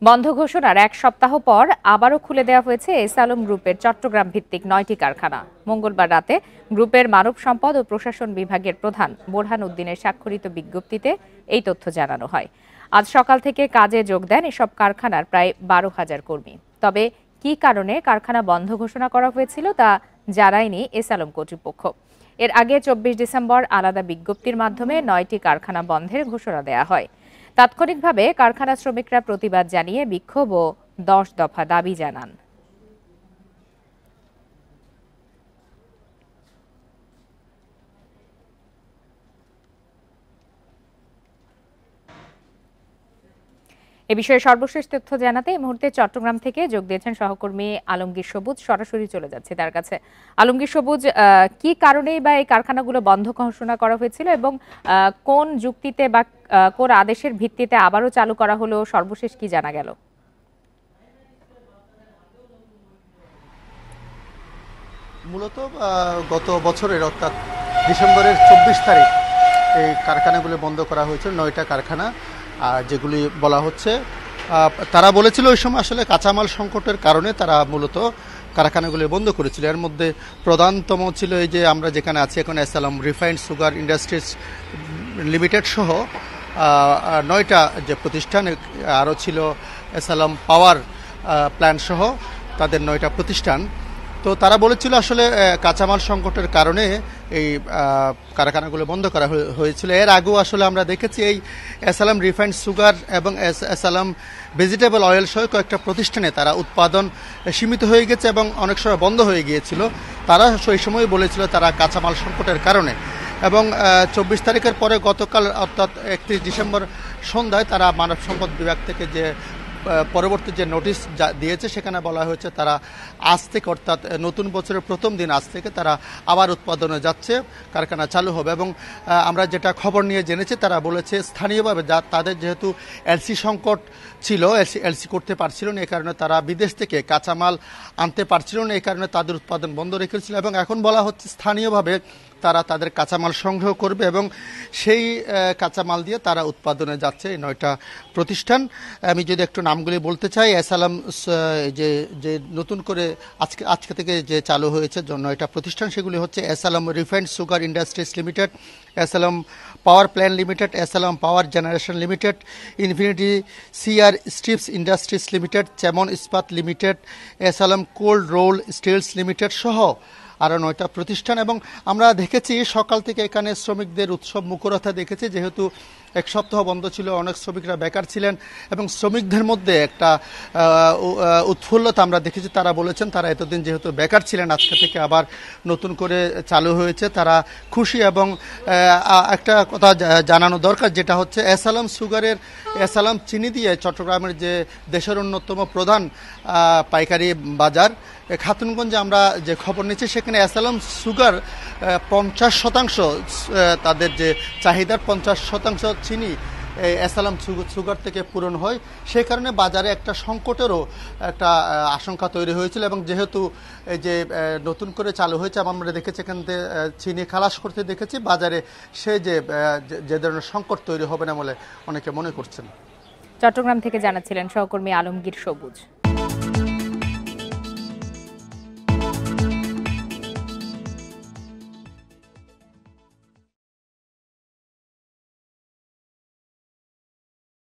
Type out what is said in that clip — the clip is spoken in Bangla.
বন্ধ ঘোষণার এক সপ্তাহ পর আবারও খুলে দেওয়া হয়েছে এস আলম গ্রুপের চট্টগ্রাম ভিত্তিক ৯টি কারখানা। মঙ্গলবার রাতে গ্রুপের মানব সম্পদ ও প্রশাসন বিভাগের প্রধান বোরহান উদ্দিনের স্বাক্ষরিত বিজ্ঞপ্তিতে এই তথ্য জানানো হয়। আজ সকাল থেকে কাজে যোগ দেন এসব কারখানার প্রায় ১২,০০০ কর্মী। তবে কী কারণে কারখানা বন্ধ ঘোষণা করা হয়েছিল তা জানায়নি এস আলম কর্তৃপক্ষ। এর আগে ২৪ ডিসেম্বর আলাদা বিজ্ঞপ্তির মাধ্যমে ৯টি কারখানা বন্ধের ঘোষণা দেওয়া হয়। তাৎক্ষণিকভাবে কারখানা শ্রমিকরা প্রতিবাদ জানিয়ে বিক্ষোভ ও ১০ দফা দাবি জানান। এ বিষয়ে সর্বশেষ তথ্য জানাতে এই মুহূর্তে চট্টগ্রাম থেকে যোগ দিয়েছেন সহকর্মী আলমগীর সবুজ। সরাসরি চলে যাচ্ছে তার কাছে। আলমগীর সবুজ, কি কারণেই বা এই কারখানাগুলো বন্ধ ঘোষণা করা হয়েছিল এবং কোন যুক্তিতে বা কোন আদেশের ভিত্তিতে আবারও চালু করা হলো, সর্বশেষ কি জানা গেল? মূলত গত বছরের অর্থাৎ ডিসেম্বরের ২৪ তারিখ এই কারখানাগুলো বন্ধ করা হয়েছিল, ৯টা কারখানা, যেগুলি বলা হচ্ছে তারা বলেছিল ওই সময় আসলে কাঁচামাল সংকটের কারণে তারা মূলত কারখানাগুলি বন্ধ করেছিল। এর মধ্যে প্রধানতম ছিল এই যে আমরা যেখানে আছি এখন S Alam refined sugar industries limited সহ ৯টা যে প্রতিষ্ঠান, আরও ছিল এস আলম পাওয়ার প্ল্যান্ট সহ তাদের ৯টা প্রতিষ্ঠান। তো তারা বলেছিল আসলে কাঁচামাল সংকটের কারণে এই কারখানাগুলো বন্ধ করা হয়েছিল। এর আগেও আসলে আমরা দেখেছি এই এস আলম রিফাইন্ড সুগার এবং এস আলম ভেজিটেবল অয়েল সহ কয়েকটা প্রতিষ্ঠানে তারা উৎপাদন সীমিত হয়ে গেছে এবং অনেক সময় বন্ধ হয়ে গিয়েছিল। তারা সেই সময় বলেছিল তারা কাঁচামাল সংকটের কারণে। এবং ২৪ তারিখের পরে গতকাল অর্থাৎ ৩১ ডিসেম্বর সন্ধ্যায় তারা মানব সম্পদ বিভাগ থেকে যে পরবর্তী যে নোটিশ দিয়েছে সেখানে বলা হয়েছে তারা আজ থেকে অর্থাৎ নতুন বছরের প্রথম দিন আজ থেকে তারা আবার উৎপাদনে যাচ্ছে, কারখানা চালু হবে। এবং আমরা যেটা খবর নিয়ে জেনেছি তারা বলেছে স্থানীয়ভাবে তাদের যেহেতু এলসি সংকট ছিল, এলসি করতে পারছিল না, এই কারণে তারা বিদেশ থেকে কাঁচামাল আনতে পারছিল না, এই কারণে তাদের উৎপাদন বন্ধ রেখেছিল। এবং এখন বলা হচ্ছে স্থানীয়ভাবে তারা তাদের কাঁচামাল সংগ্রহ করবে এবং সেই কাঁচামাল দিয়ে তারা উৎপাদনে যাচ্ছে এই ৯টা প্রতিষ্ঠান। আমি যদি একটু নামগুলি বলতে চাই, এস আলম যে নতুন করে আজকে থেকে যে চালু হয়েছে ৯টা প্রতিষ্ঠান, সেগুলি হচ্ছে S Alam refined sugar industries limited, S Alam power plant limited, S Alam power generation limited, infinity CR strips industries limited, Chemon Ispat limited, S Alam cold roll steels limited সহ আরও ৯টা প্রতিষ্ঠান। এবং আমরা দেখেছি সকাল থেকে এখানে শ্রমিকদের উৎসব মুখরতা দেখেছি, যেহেতু এক সপ্তাহ বন্ধ ছিল, অনেক শ্রমিকরা বেকার ছিলেন এবং শ্রমিকদের মধ্যে একটা উৎফুল্লতা আমরা দেখেছি। তারা বলেছেন তারা এতদিন যেহেতু বেকার ছিলেন আজকে থেকে আবার নতুন করে চালু হয়েছে, তারা খুশি। এবং একটা কথা জানানো দরকার, যেটা হচ্ছে এস আলম সুগারের এস আলম চিনি দিয়ে চট্টগ্রামের যে দেশের অন্যতম প্রধান পাইকারি বাজার খাতুনগঞ্জে আমরা যে খবর নিচ্ছি, সেখানে এস আলম সুগার ৫০% তাদের যে চাহিদার ৫০% চিনি এস আলম সুগার থেকে পূরণ হয়। সেই কারণে বাজারে একটা সংকটেরও একটা আশঙ্কা তৈরি হয়েছিল। এবং যেহেতু এই যে নতুন করে চালু হয়েছে, আমরা দেখেছি এখান থেকে চিনি খালাস করতে দেখেছি বাজারে, সে যে ধরনের সংকট তৈরি হবে না বলে অনেকে মনে করছেন। চট্টগ্রাম থেকে জানাচ্ছিলেন সহকর্মী আলমগীর সবুজ।